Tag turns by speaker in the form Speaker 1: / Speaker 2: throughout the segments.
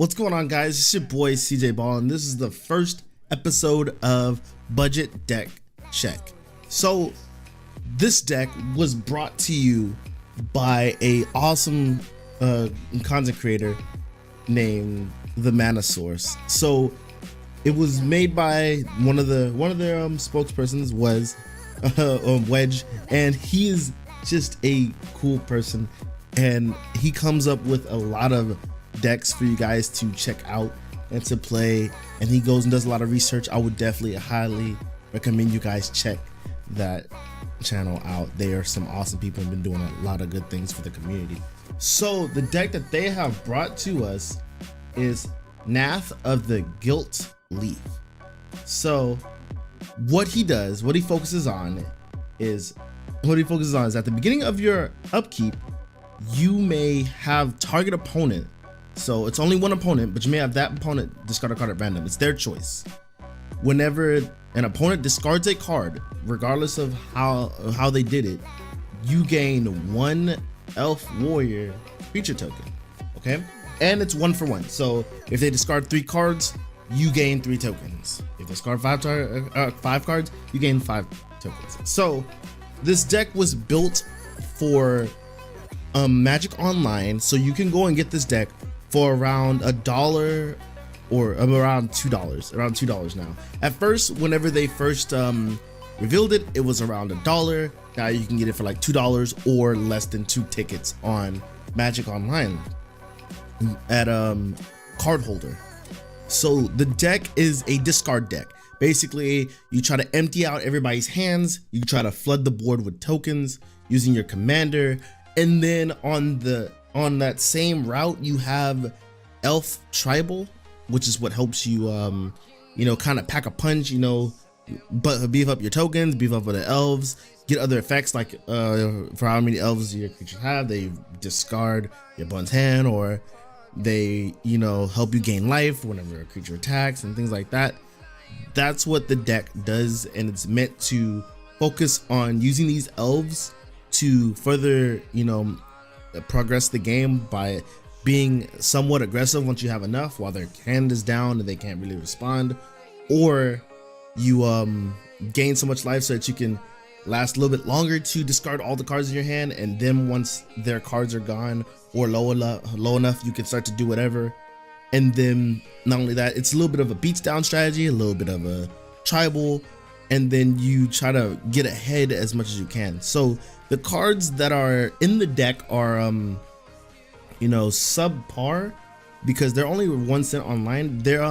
Speaker 1: What's going on, guys? It's your boy CJ Ball, and this is the first episode of Budget Deck Check. So this deck was brought to you by a awesome content creator named TheManaSource. So it was made by one of their spokespersons was Wedge, and he is just a cool person, and he comes up with a lot of decks for you guys to check out and to play, and he goes and does a lot of research. I would definitely highly recommend you guys check that channel out. They are some awesome people and been doing a lot of good things for the community. So the deck that they have brought to us is Nath of the Gilt-Leaf. So what he focuses on is at the beginning of your upkeep, you may have target opponent. So it's only one opponent, but you may have that opponent discard a card at random. It's their choice. Whenever an opponent discards a card, regardless of how they did it, you gain one elf warrior creature token. Okay, and it's 1 for 1. So if they discard 3 cards, you gain 3 tokens. If they discard 5 cards, you gain 5 tokens. So this deck was built for Magic Online, so you can go and get this deck for around $1 or around $2 now. At first, whenever they first revealed it, it was around $1. Now you can get it for like $2 or less than 2 tickets on Magic Online at card holder. So the deck is a discard deck. Basically, you try to empty out everybody's hands, you try to flood the board with tokens using your commander, and then on that same route you have Elf Tribal, which is what helps you kind of pack a punch, but beef up your tokens, beef up with the elves, get other effects like for how many elves your creatures have, they discard your opponent's hand, or they help you gain life whenever a creature attacks and things like that. That's what the deck does, and it's meant to focus on using these elves to further progress the game by being somewhat aggressive once you have enough, while their hand is down and they can't really respond, or you gain so much life so that you can last a little bit longer to discard all the cards in your hand, and then once their cards are gone or low enough, you can start to do whatever. And then not only that, it's a little bit of a beats down strategy, a little bit of a tribal, and then you try to get ahead as much as you can. So the cards that are in the deck are subpar because they're only 1 cent online. They're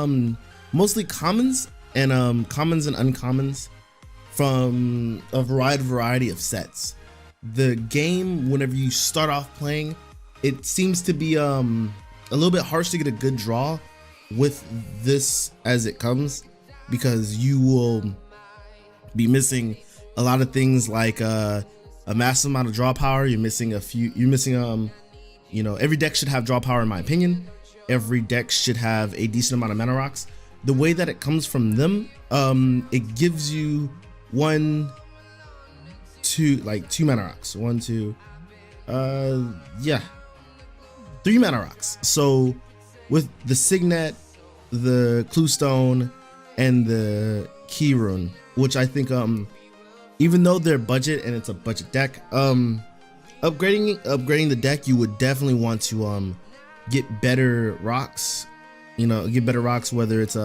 Speaker 1: mostly commons and uncommons from a variety of sets. The game, whenever you start off playing, it seems to be a little bit harsh to get a good draw with this as it comes, because you will be missing a lot of things like a massive amount of draw power. You're missing every deck should have draw power, in my opinion. Every deck should have a decent amount of mana rocks. The way that it comes from them, it gives you 2 mana rocks. 3 mana rocks. So with the Signet, the Cluestone, and the Key Rune, which I think even though they're budget and it's a budget deck, upgrading the deck, you would definitely want to get better rocks. Whether it's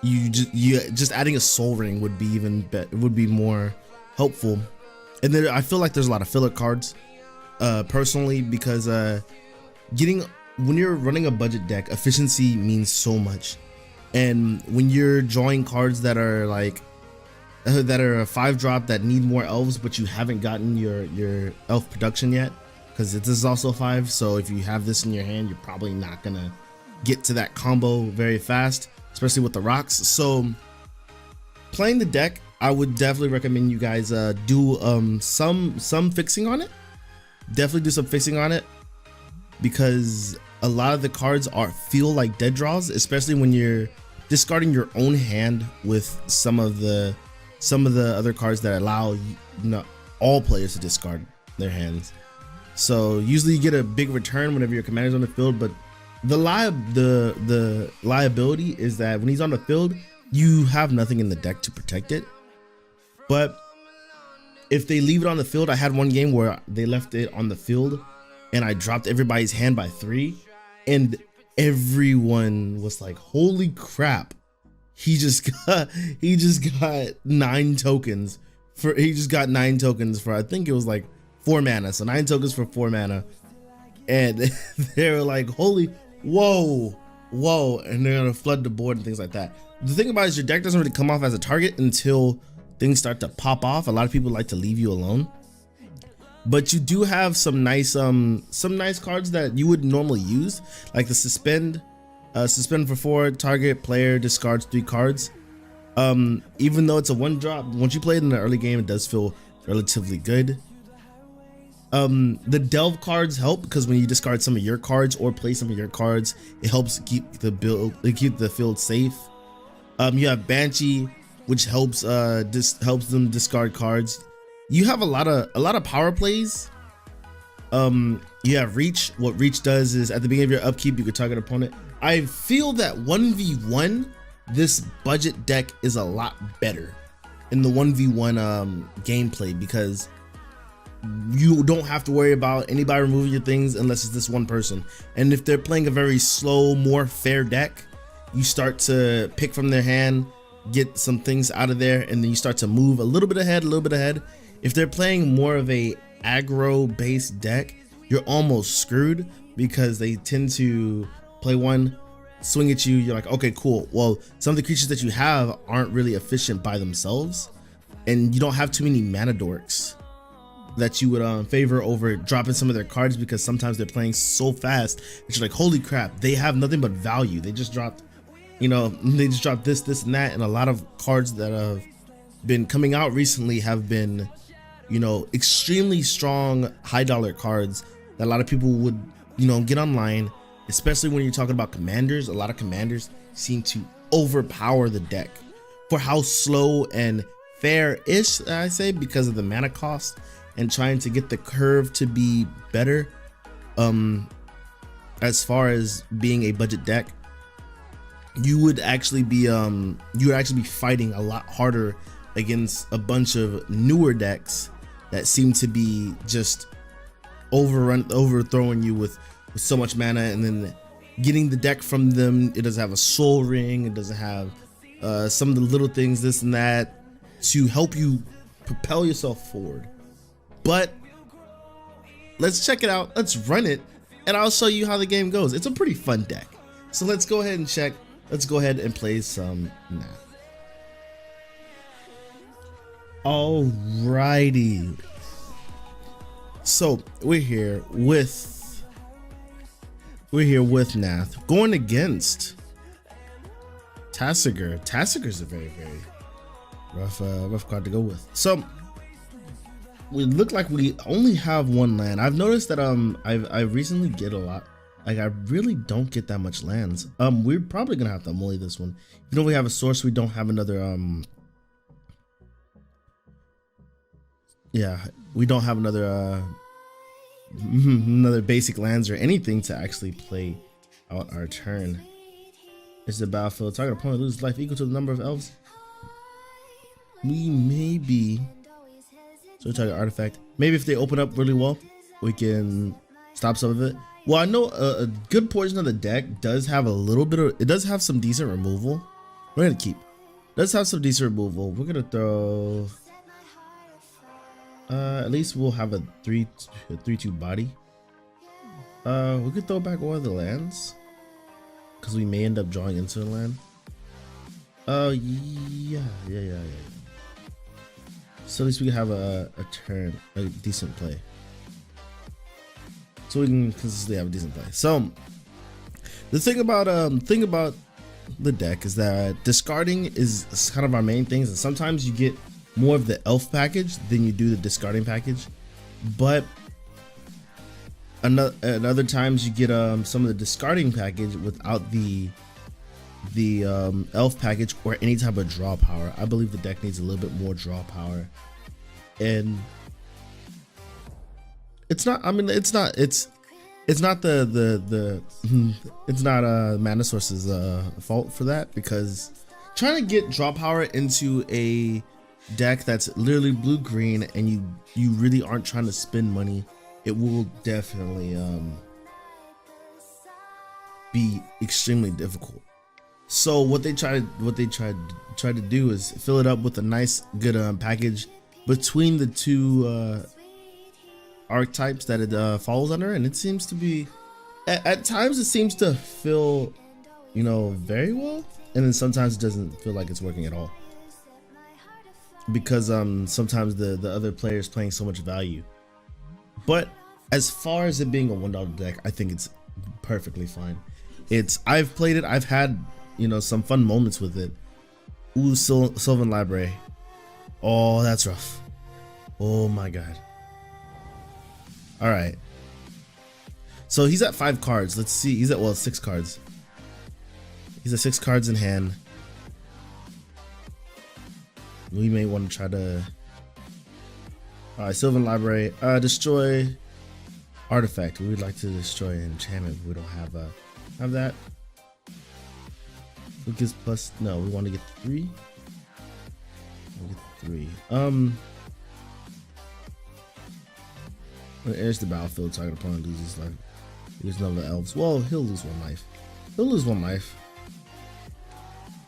Speaker 1: just adding a Soul Ring would be even better, would be more helpful. And then I feel like there's a lot of filler cards personally, because when you're running a budget deck, efficiency means so much. And when you're drawing cards that are a 5-drop that need more elves, but you haven't gotten your elf production yet, because this is also 5, so if you have this in your hand, you're probably not gonna get to that combo very fast, especially with the rocks. So playing the deck, I would definitely recommend you guys do some fixing on it. Definitely do some fixing on it, because a lot of the cards feel like dead draws, especially when you're discarding your own hand with some of the other cards that allow all players to discard their hands. So usually you get a big return whenever your commander's on the field, but the liability is that when he's on the field, you have nothing in the deck to protect it. But if they leave it on the field, I had one game where they left it on the field and I dropped everybody's hand by 3, and everyone was like, holy crap, he just got 9 tokens for I think it was like 4 mana. So 9 tokens for 4 mana. And they were like, holy, whoa, and they're gonna flood the board and things like that. The thing about it is your deck doesn't really come off as a target until things start to pop off. A lot of people like to leave you alone, but you do have some nice cards that you would normally use, like the suspend for 4, target player discards 3 cards. Even though it's a 1-drop, once you play it in the early game, it does feel relatively good. The delve cards help because when you discard some of your cards or play some of your cards, it helps keep the field safe. You have Banshee, which helps them discard cards. You have a lot of power plays. You have Reach. What Reach does is at the beginning of your upkeep, you can target an opponent. I feel that 1v1, this budget deck is a lot better in the 1v1 gameplay, because you don't have to worry about anybody removing your things unless it's this one person. And if they're playing a very slow, more fair deck, you start to pick from their hand, get some things out of there, and then you start to move a little bit ahead. If they're playing more of a aggro based deck, you're almost screwed because they tend to play one, swing at you, you're like, okay, cool. Well, some of the creatures that you have aren't really efficient by themselves, and you don't have too many mana dorks that you would favor over dropping some of their cards, because sometimes they're playing so fast that you're like, holy crap, they have nothing but value. They just dropped, this and that. And a lot of cards that have been coming out recently have been, extremely strong high dollar cards that a lot of people would, get online, especially when you're talking about commanders. A lot of commanders seem to overpower the deck for how slow and fair-ish, I say, because of the mana cost and trying to get the curve to be better. As far as being a budget deck, you would actually be fighting a lot harder against a bunch of newer decks that seem to be just overthrowing you with so much mana, and then getting the deck from them. It doesn't have a soul ring, it doesn't have some of the little things, this and that, to help you propel yourself forward. But let's check it out, let's run it, and I'll show you how the game goes. It's a pretty fun deck. So let's go ahead and check. Let's go ahead and play some Nath. Alrighty. So we're here with Nath going against Tasigur. Tasigur's a very, very rough card to go with. So we look like we only have 1 land. I've noticed that I recently get a lot. Like, I really don't get that much lands. We're probably gonna have to mully this one. Even though we have a source, we don't have another we don't have another another basic lands or anything to actually play out our turn. It's the battlefield. Target opponent loses life equal to the number of elves. We maybe, so target artifact. Maybe if they open up really well, we can stop some of it. Well, I know a good portion of the deck does have a little bit of, it does have some decent removal. We're gonna keep. Does have some decent removal. We're gonna throw. At least we'll have a 3/2 body. We could throw back one of the lands, because we may end up drawing into the land. Yeah. So at least we can have a turn, a decent play. So we can consistently have a decent play. So the thing about the deck is that discarding is kind of our main things, and sometimes you get more of the elf package than you do the discarding package, but other times you get some of the discarding package without the elf package or any type of draw power. I believe the deck needs a little bit more draw power, and it's it's not it's not TheManaSource's fault for that, because trying to get draw power into a deck that's literally blue green and you really aren't trying to spend money, it will definitely be extremely difficult. So what they tried to do is fill it up with a nice good package between the two archetypes that it falls under, and it seems to be at times it seems to feel, you know, very well, and then sometimes it doesn't feel like it's working at all, because sometimes the other players playing so much value. But as far as it being a $1 deck, I think it's perfectly fine. I've played it, I've had, you know, some fun moments with it. Ooh, Sylvan Library. Oh, that's rough. Oh my god. All right. So he's at 5 cards. Let's see. He's at, well, 6 cards. He's at 6 cards in hand. We may want to try to. All right, Sylvan Library. Destroy artifact. We would like to destroy an enchantment. We don't have that. Who gives plus? No, we want to get 3. We'll get 3. When it enters the battlefield, target opponent loses life. Lose none of the elves. Well, he'll lose 1 life. He'll lose 1 life.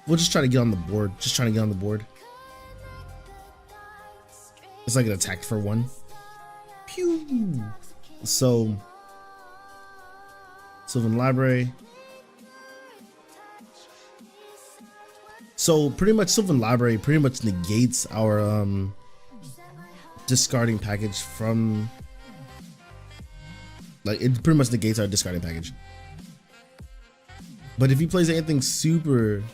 Speaker 1: We'll just try to get on the board. Just trying to get on the board. It's like an attack for 1. Pew. So, Sylvan Library. So pretty much Sylvan Library pretty much negates our discarding package from, like, it pretty much negates our discarding package. But if he plays anything super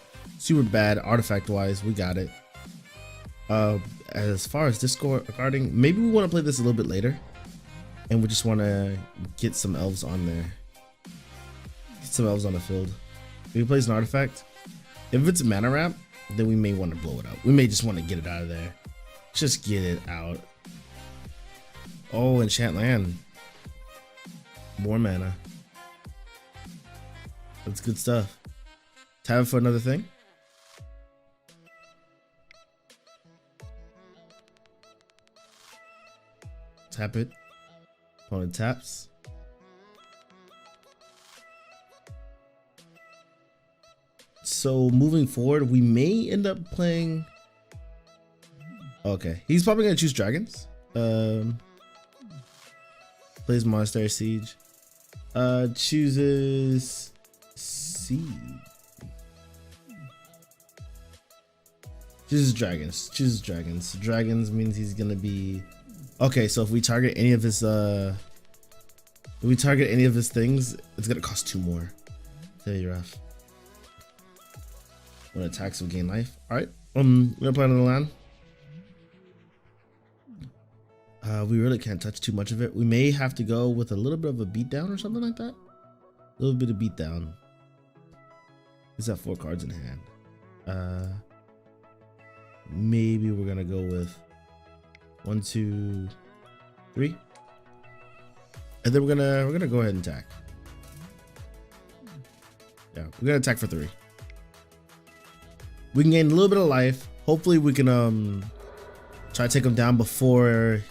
Speaker 1: bad artifact wise, we got it. As far as discarding, maybe we want to play this a little bit later, and we just want to get some elves on there. Get some elves on the field. If he plays an artifact, if it's a mana ramp, then we may want to blow it up. We may just want to get it out of there. Just get it out. Oh, enchant land. More mana. That's good stuff. Tap for another thing. Tap it. Opponent taps. So moving forward, we may end up playing. Okay, he's probably gonna choose dragons. Plays Monastery Siege. Chooses Siege. Chooses dragons. Chooses dragons. Dragons means he's gonna be. Okay, so if we target any of his things, it's gonna cost 2 more. Very rough. When it attacks, we gain life. Alright. We're gonna play another land. We really can't touch too much of it. We may have to go with a little bit of a beatdown or something like that. A little bit of beatdown. He's got 4 cards in hand. Maybe we're gonna go with 1, 2, 3, and then we're gonna go ahead and attack. Yeah, we're gonna attack for 3. We can gain a little bit of life. Hopefully, we can try to take him down before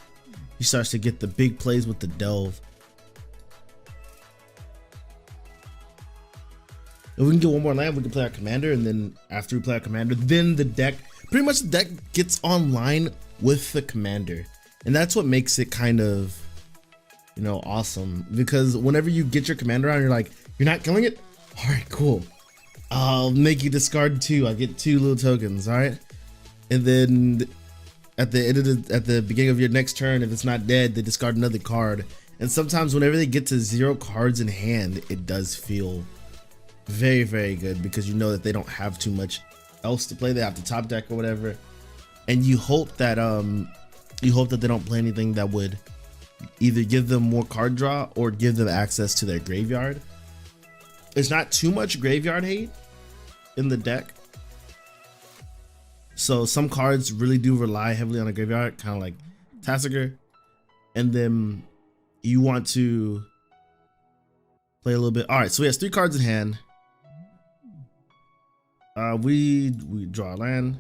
Speaker 1: he starts to get the big plays with the delve. If we can get 1 more land, we can play our commander, and then after we play our commander, then the deck, pretty much the deck gets online with the commander, and that's what makes it kind of, you know, awesome. Because whenever you get your commander on, you're like, you're not killing it. All right, cool. I'll make you discard 2. I get 2 little tokens. All right, and then at the end of at the beginning of your next turn, if it's not dead, they discard another card. And sometimes whenever they get to 0 cards in hand, it does feel very, very good, because you know that they don't have too much else to play. They have the top deck or whatever, and you hope that they don't play anything that would either give them more card draw or give them access to their graveyard. There's not too much graveyard hate in the deck, so some cards really do rely heavily on a graveyard, kind of like Tassiger, and then you want to Play a little bit. All right, so he has 3 cards in hand. We draw a land.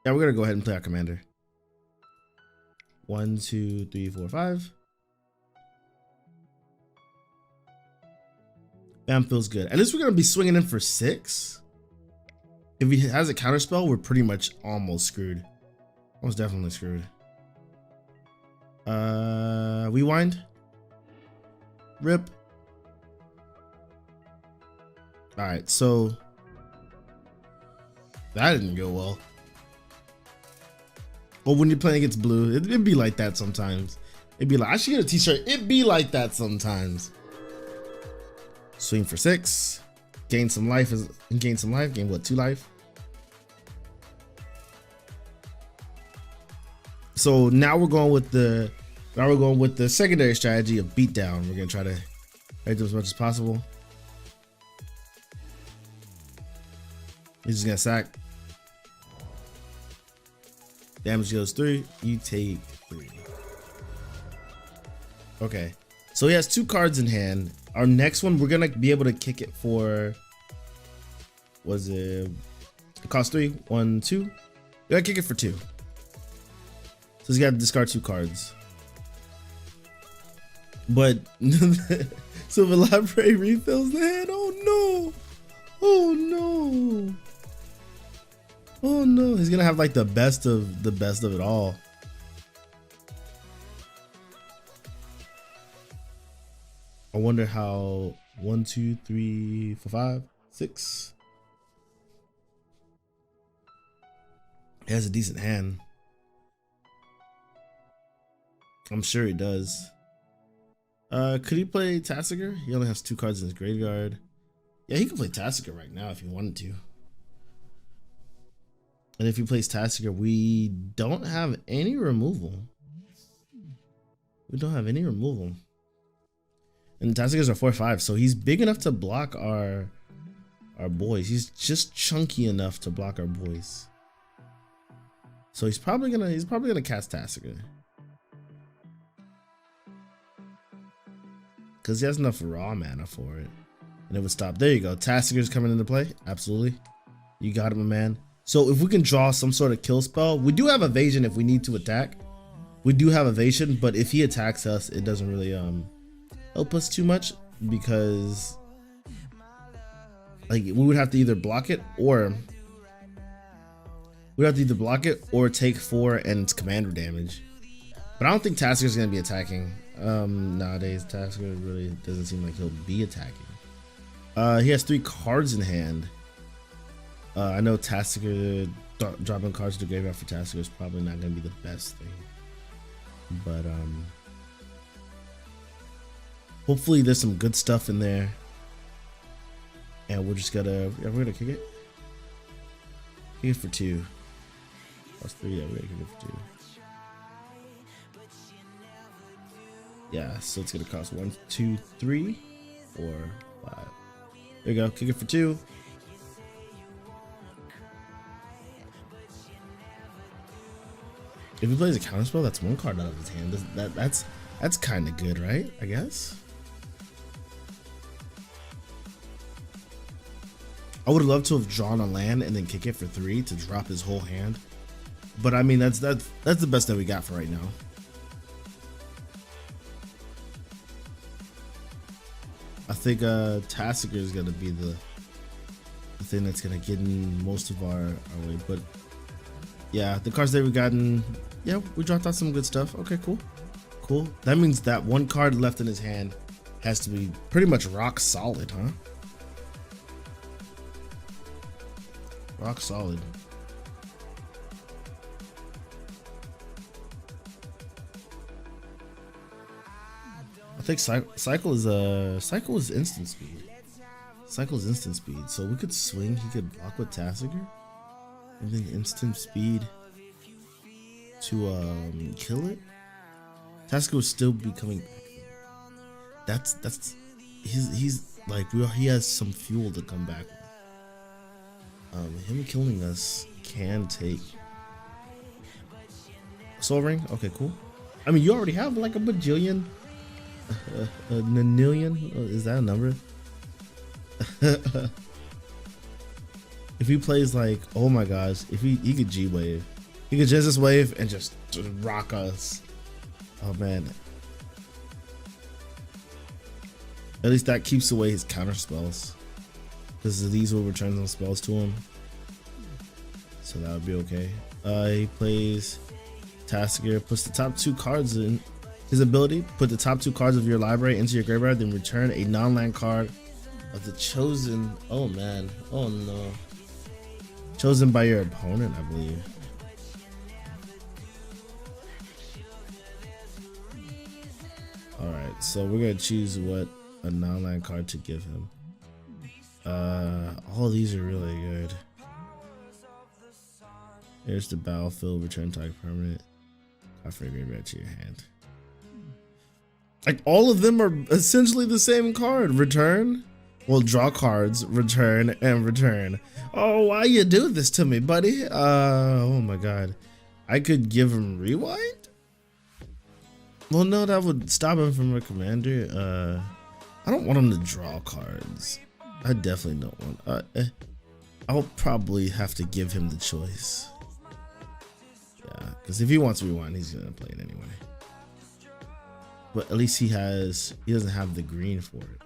Speaker 1: Yeah, we're gonna go ahead and play our commander. 1, 2, 3, 4, 5. Bam, feels good. At least we're gonna be swinging in for 6. If he has a counterspell, we're pretty much almost screwed. Almost definitely screwed. We wind. Rip. All right, so that didn't go well. Well, when you're playing against blue, it'd be like that sometimes. It'd be like, I should get a t-shirt. It'd be like that sometimes. Swing for 6. Gain some life. Gain what, 2 life? So now we're going with the secondary strategy of beatdown. We're gonna try to hit them as much as possible. He's just gonna sack. Damage goes 3. You take 3. Okay. So he has 2 cards in hand. Our next one, we're gonna be able to kick it for. Was it cost 3? 1, 2. We gotta kick it for 2. So he's gotta discard 2 cards. But so if a library refills the hand, oh no! Oh no! Oh no! He's gonna have like the best of it all. I wonder how 1, 2, 3, 4, 5, 6. He has a decent hand. I'm sure he does. Could he play Tasigur? He only has 2 cards in his graveyard. Yeah, he could play Tasigur right now if he wanted to. And if he plays Tasigur, we don't have any removal. We don't have any removal. And Tasigurs are 4/5, so he's big enough to block our boys. He's just chunky enough to block our boys. So he's probably gonna cast Tasigur. Because he has enough raw mana for it. And it would stop. There you go. Tasigur's coming into play. Absolutely. You got him, my man. So if we can draw some sort of kill spell, we do have evasion if we need to attack. We do have evasion, but if he attacks us, it doesn't really help us too much, because like we would have to either block it or take 4 and it's commander damage. But I don't think Tasigur's gonna be attacking. Nowadays Tasigur really doesn't seem like he'll be attacking. He has 3 cards in hand. I know Tasigur dropping cards to the graveyard for Tasigur is probably not gonna be the best thing, but hopefully there's some good stuff in there, and we're gonna kick it. Kick it for 2. Plus 3. Yeah, we're gonna kick it for 2. Yeah, so it's gonna cost 1, 2, 3, 4, 5. There you go. Kick it for 2. If he plays a counterspell, that's 1 card out of his hand. That's kind of good, right? I guess. I would love to have drawn a land and then kick it for 3 to drop his whole hand. But I mean, that's the best that we got for right now. I think Tasigur is gonna be the thing that's gonna get in most of our way. But yeah, the cards that we gotten, yeah, we dropped out some good stuff. Okay, cool. That means that 1 card left in his hand has to be pretty much rock solid, huh? Rock solid. I think cycle is instant speed. Cycle is instant speed, so we could swing. He could block with Tasigur, and then instant speed to kill it. Tasigur would still be coming back. He's like he has some fuel to come back with. Him killing us can take Soul Ring. Okay, cool. I mean, you already have like a bajillion A nillion? Is that a number? If he plays like, oh my gosh, if he could G wave, he could Genesis wave and just rock us. Oh man. At least that keeps away his counter spells, because these will return those spells to him. So that would be okay. He plays Tasker, puts the top 2 cards in his ability. Put the top 2 cards of your library into your graveyard, then return a non-land card of the chosen. Oh man. Oh no. Chosen by your opponent, I believe. Alright, so we're gonna choose what a non-land card to give him. All these are really good. Here's the battlefield, return target permanent. I figured back to your hand. Like all of them are essentially the same card. Return. Well, draw cards, return, and return. Oh, why you do this to me, buddy? Oh my god. I could give him rewind? Well, no, that would stop him from a commander. I don't want him to draw cards. I definitely don't want. I'll probably have to give him the choice. Yeah, because if he wants rewind, he's gonna play it anyway. But at least he doesn't have the green for it.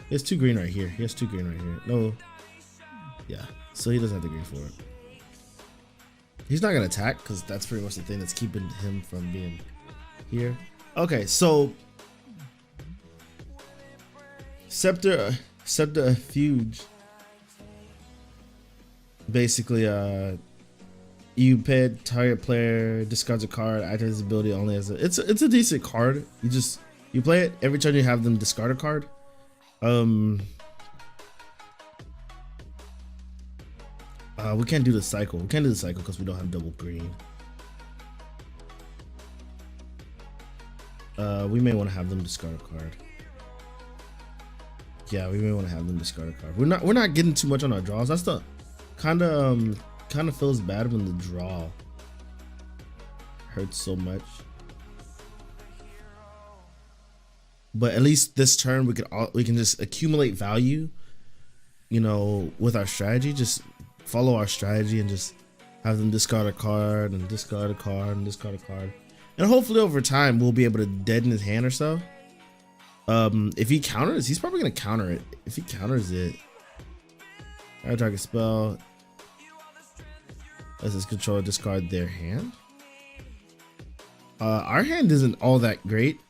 Speaker 1: He has 2 green right here. He has 2 green right here. No. Yeah, so he doesn't have the green for it. He's not gonna attack because that's pretty much the thing that's keeping him from being here. Okay, so Scepter Fuge. Basically, you pay target player, discards a card, activates his ability only as it's a decent card. You play it every time you have them discard a card. We can't do the cycle. We can't do the cycle because we don't have double green. We may want to have them discard a card. Yeah, we may want to have them discard a card. We're not getting too much on our draws. That's the kind of feels bad when the draw hurts so much. But at least this turn we can just accumulate value, you know, with our strategy. Just follow our strategy and just have them discard a card and discard a card and discard a card. And hopefully over time we'll be able to deaden his hand or so. If he counters, he's probably gonna counter it. If he counters it, I target spell. As his controller discard their hand. Our hand isn't all that great.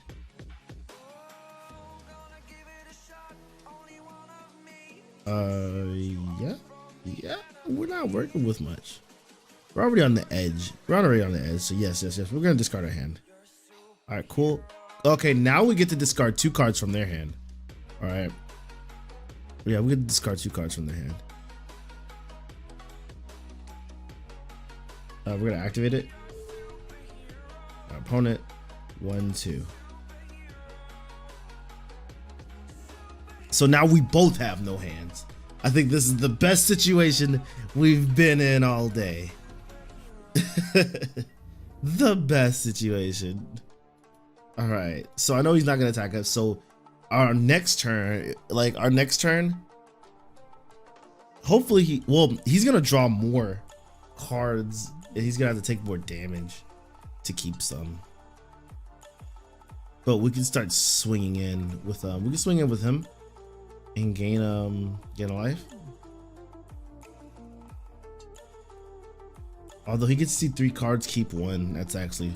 Speaker 1: Yeah, we're not working with much. We're already on the edge. So yes. We're gonna discard our hand. All right, cool. Okay, now we get to discard 2 cards from their hand. All right. Yeah, we get to discard 2 cards from their hand. We're gonna activate it. Our opponent, 1, 2. So now we both have no hands. I think this is the best situation we've been in all day. The best situation. All right, so I know he's not gonna attack us. So our next turn, hopefully he's gonna draw more cards. And he's gonna have to take more damage to keep some. But we can start swinging in with we can swing in with him and gain a life. Although he gets to see 3 cards, keep 1. That's actually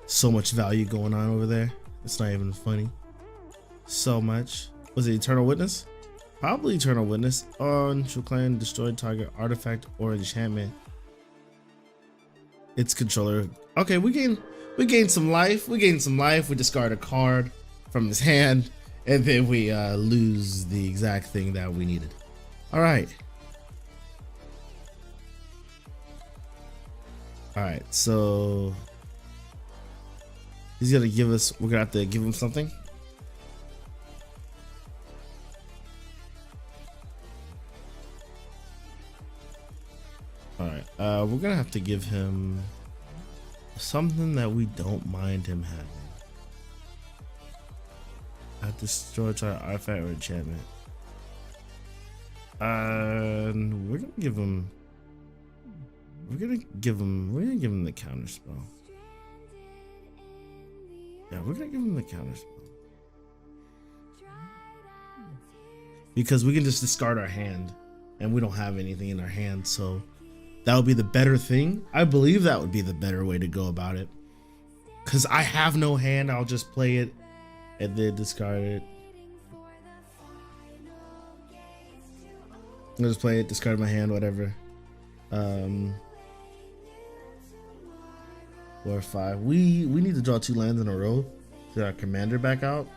Speaker 1: so much value going on over there. It's not even funny. So much. Was it Eternal Witness? Probably Eternal Witness. On clan, destroy target artifact or enchantment. Its controller. Okay, we gain some life. We discard a card from his hand, and then we lose the exact thing that we needed. All right. All right. So he's gonna give us. We're gonna have to give him something. All right. We're gonna have to give him something that we don't mind him having. Destroy target artifact or enchantment. We're gonna give him. We're gonna give him the counter spell. Yeah, we're gonna give him the counter spell. Because we can just discard our hand, and we don't have anything in our hand, so that would be the better thing. I believe that would be the better way to go about it. Cause I have no hand, I'll just play it and then discard it. I'll just play it, discard my hand, whatever. 4 or 5. We need to draw 2 lands in a row to get our commander back out.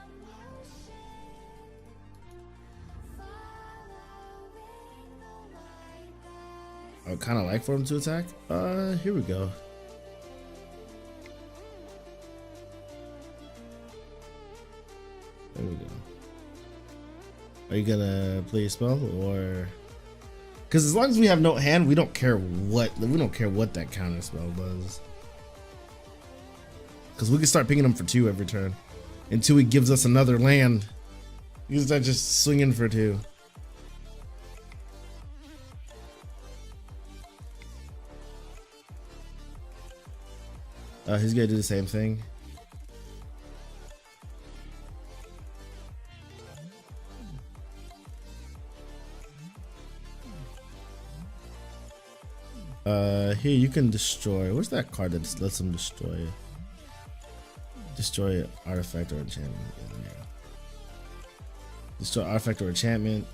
Speaker 1: I would kind of like for him to attack. Here we go. There we go. Are you gonna play a spell or? Because as long as we have no hand, we don't care what that counter spell does. Because we can start picking them for 2 every turn until he gives us another land. You can start just swinging for 2. He's gonna do the same thing. Here you can destroy. Where's that card that lets him destroy it? Destroy artifact or enchantment. Yeah. Destroy artifact or enchantment.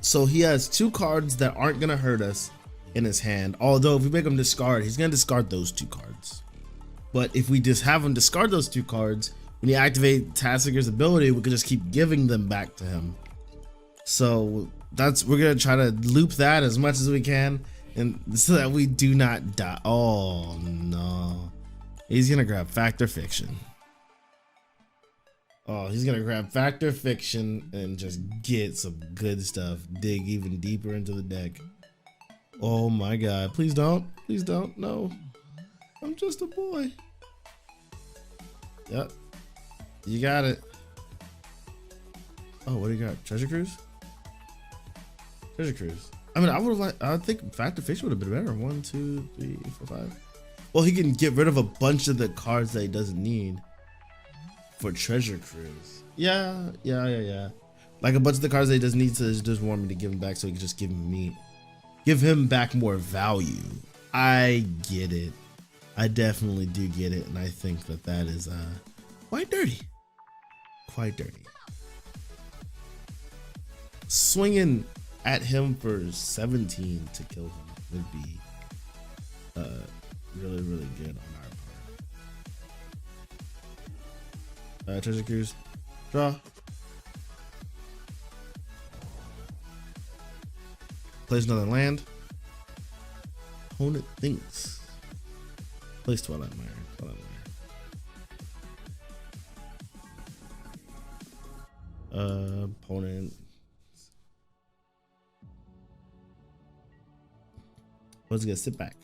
Speaker 1: So he has 2 cards that aren't gonna hurt us in his hand. Although if we make him discard, he's gonna discard those 2 cards. But if we just have him discard those 2 cards, when he activates Tassiger's ability, we can just keep giving them back to him. So we're gonna try to loop that as much as we can, and so that we do not die. Oh no, he's gonna grab Fact or Fiction. Oh, he's gonna grab Fact or Fiction and just get some good stuff. Dig even deeper into the deck. Oh my god, please don't, no. I'm just a boy. Yep, you got it. Oh, what do you got? Treasure Cruise? Treasure Cruise. I mean, I think Fact or Fiction would have been better. 1, 2, 3, 4, 5. Well, he can get rid of a bunch of the cards that he doesn't need for Treasure Cruise. Yeah. Like a bunch of the cards that he doesn't need to just want me to give him back so he can just give him back more value. I get it. I definitely do get it, and I think that is quite dirty. Quite dirty. Swinging at him for 17 to kill him would be really, really good on our part. Treasure Cruise. Draw. Plays another land. Opponent thinks. Plays Twilight Mire. Opponent. What's gonna sit back?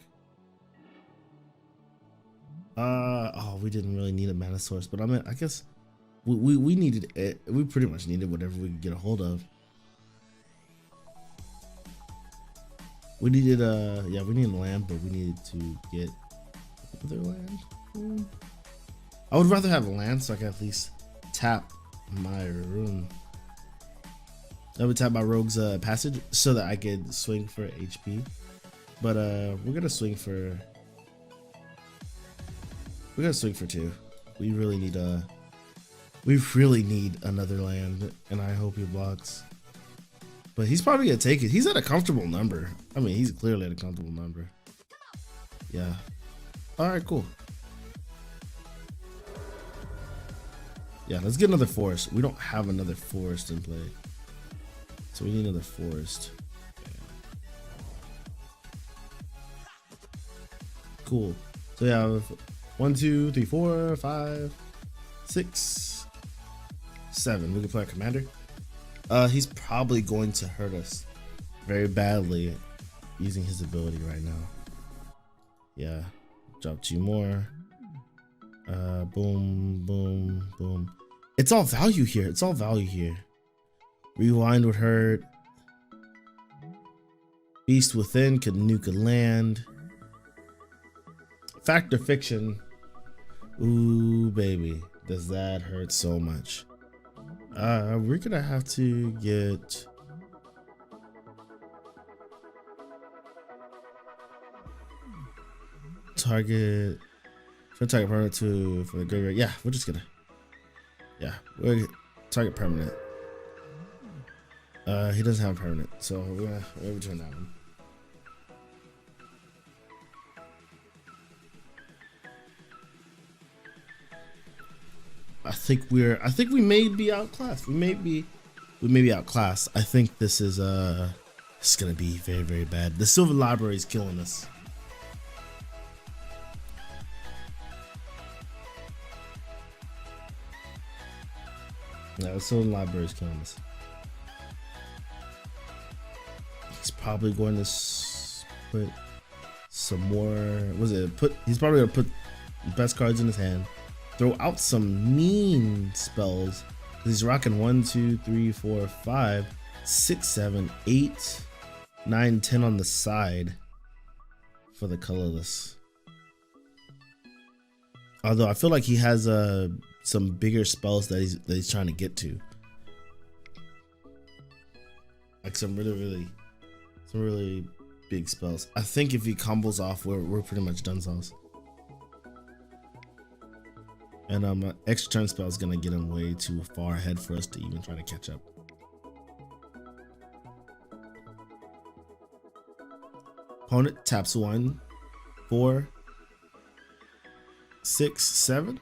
Speaker 1: Oh, we didn't really need a mana source, but I mean, I guess we needed it. We pretty much needed whatever we could get a hold of. We needed yeah, we needed land, but we needed to get other land. I would rather have a land so I can at least tap my room. I would tap my rogue's passage so that I could swing for HP. But we're gonna swing for 2. We really need another land, and I hope he blocks. But he's probably gonna take it. He's at a comfortable number. I mean, he's clearly at a comfortable number. Yeah. All right, cool. Yeah, let's get another forest. We don't have another forest in play, so we need another forest. Cool. So yeah, 1, 2, 3, 4, 5, 6, 7. We can play our commander. He's probably going to hurt us very badly using his ability right now. Yeah. Drop 2 more. Boom, boom, boom. It's all value here. It's all value here. Rewind would hurt. Beast Within could nuke a land. Fact or fiction. Ooh, baby. Does that hurt so much? We're gonna have to get... Target... For target permanent for the graveyard. Yeah, we're just gonna... Yeah, we're target permanent. He doesn't have permanent, so we're gonna return that one. I think we may be outclassed. We may be outclassed. I think this is it's gonna be very, very bad. The Silver Library is killing us. Yeah, the Silver Library is killing us. He's probably going to put some more. He's probably gonna put the best cards in his hand. Throw out some mean spells. He's rocking 1, 2, 3, 4, 5, 6, 7, 8, 9, 10 on the side for the colorless. Although I feel like he has some bigger spells that he's trying to get to, like some really big spells. I think if he combos off, we're pretty much done sauce. And extra turn spell is gonna get him way too far ahead for us to even try to catch up. Opponent taps 1, 4, 6, 7.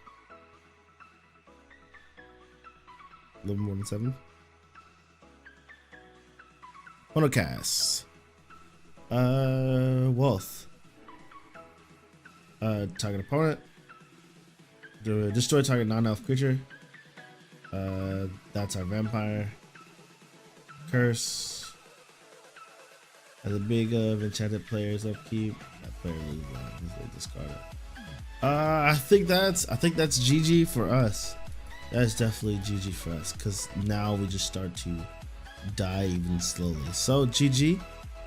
Speaker 1: A little more than 7. Opponent casts. Wealth. Target opponent. Destroy target non-elf creature. That's our vampire. Curse. As a big enchanted player's upkeep. That player loses one. He's discarded. I think that's GG for us. That's definitely GG for us, because now we just start to die even slowly. So GG,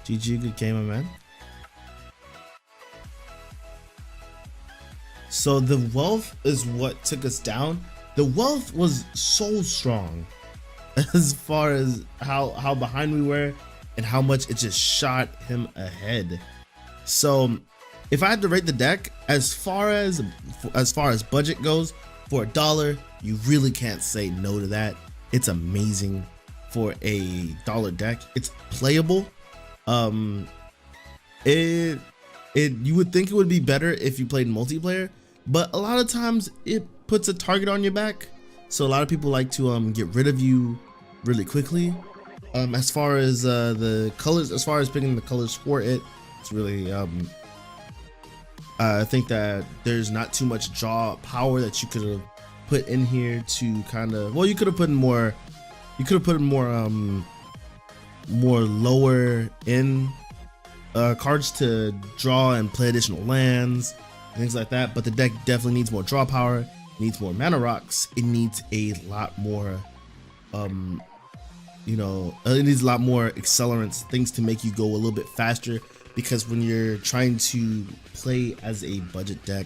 Speaker 1: good game, my man. So the wealth is what took us down. The wealth was so strong as far as how behind we were and how much it just shot him ahead. So if I had to rate the deck, as far as budget goes, for $1, you really can't say no to that. It's amazing for a $1 deck. It's playable. You would think it would be better if you played multiplayer, but a lot of times it puts a target on your back. So a lot of people like to get rid of you really quickly. As far as the colors, as far as picking the colors for it, it's really I think that there's not too much draw power that you could have put in here to kind of, well, you could have put in more, more lower in cards to draw and play additional lands and things like that. But the deck definitely needs more draw power, needs more mana rocks. It needs a lot more it needs a lot more accelerants, things to make you go a little bit faster, because when you're trying to play as a budget deck,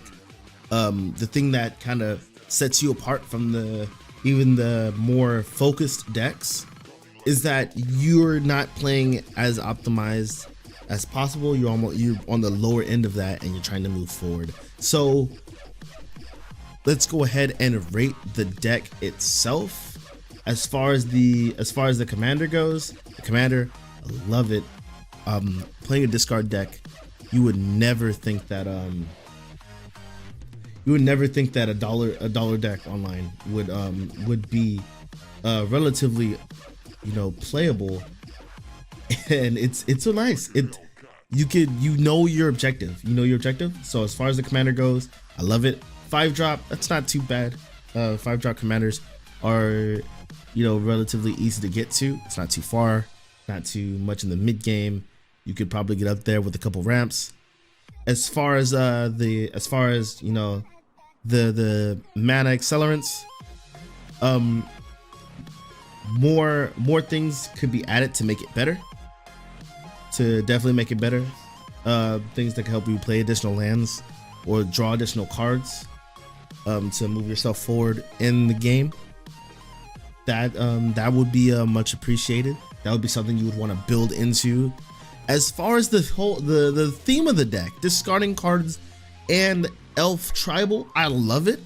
Speaker 1: the thing that kind of sets you apart from even the more focused decks is that you're not playing as optimized as possible. You're on the lower end of that, and you're trying to move forward. So let's go ahead and rate the deck itself. As far as the commander goes, the commander, I love it. Playing a discard deck, you would never think that a dollar deck online would be relatively playable, and it's so nice. You know your objective. So as far as the commander goes, I love it. 5-drop, that's not too bad. 5-drop commanders are relatively easy to get to. It's not too far, not too much in the mid game. You could probably get up there with a couple ramps. as far as you know, the mana accelerants, more things could be added to make it better, to definitely make it better. Things that can help you play additional lands or draw additional cards, to move yourself forward in the game. That would be much appreciated. That would be something you would want to build into. As far as the theme of the deck, discarding cards and elf tribal, I love it.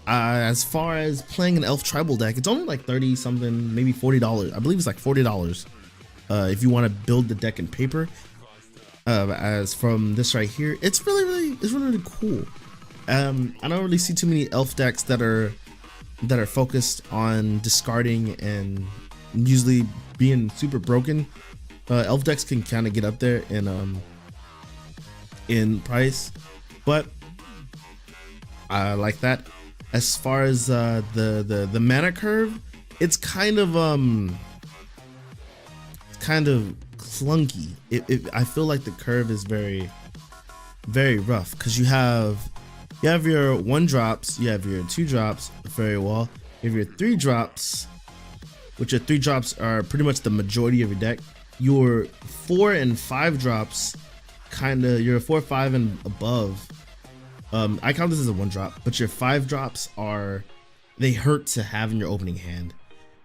Speaker 1: As far as playing an elf tribal deck, it's only like 30 something, maybe $40. I believe it's like $40 if you want to build the deck in paper. As from this right here, it's really cool. I don't really see too many elf decks that are focused on discarding and usually being super broken. Elf decks can kind of get up there in price, but I like that. As far as the mana curve, it's kind of clunky. I feel like the curve is very rough, because you have your 1-drops, you have your 2-drops very well, you have your 3-drops, which your 3-drops are pretty much the majority of your deck. Your 4 and 5-drops, your 4, 5 and above, I count this as a 1-drop, but your 5-drops they hurt to have in your opening hand.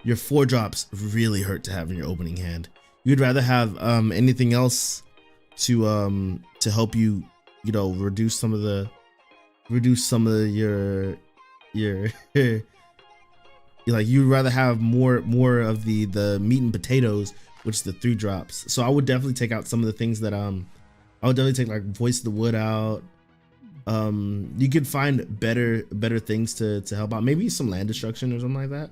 Speaker 1: Your 4-drops really hurt to have in your opening hand. You'd rather have anything else to help you, you know, reduce some of your like, you'd rather have more of the meat and potatoes, which is the 3-drops. So I would definitely take out some of the things that I would definitely take, like Voice of the Wood out. You could find better things to help out, maybe some land destruction or something like that.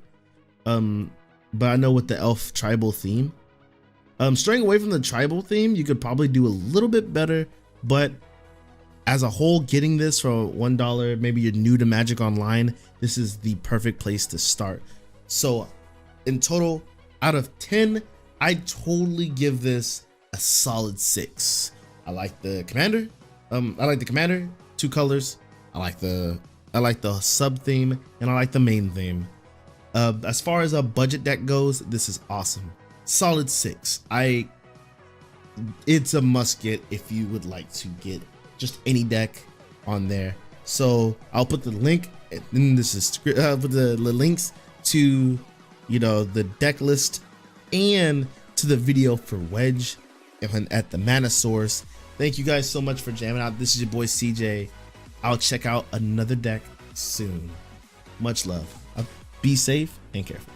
Speaker 1: But I know with the elf tribal theme, straying away from the tribal theme, you could probably do a little bit better, but as a whole, getting this for $1, maybe you're new to Magic Online, this is the perfect place to start. So in total, out of 10, I totally give this a solid 6. I like the commander. 2 colors. I like the sub theme, and I like the main theme. As far as a budget deck goes, this is awesome. Solid 6. It's a must get if you would like to get just any deck on there. So I'll put the link, and this is put the links to, you know, the deck list and to the video for Wedge and at TheManaSource. Thank you guys so much for jamming out. This is your boy CJ. I'll check out another deck soon. Much love. Be safe and careful.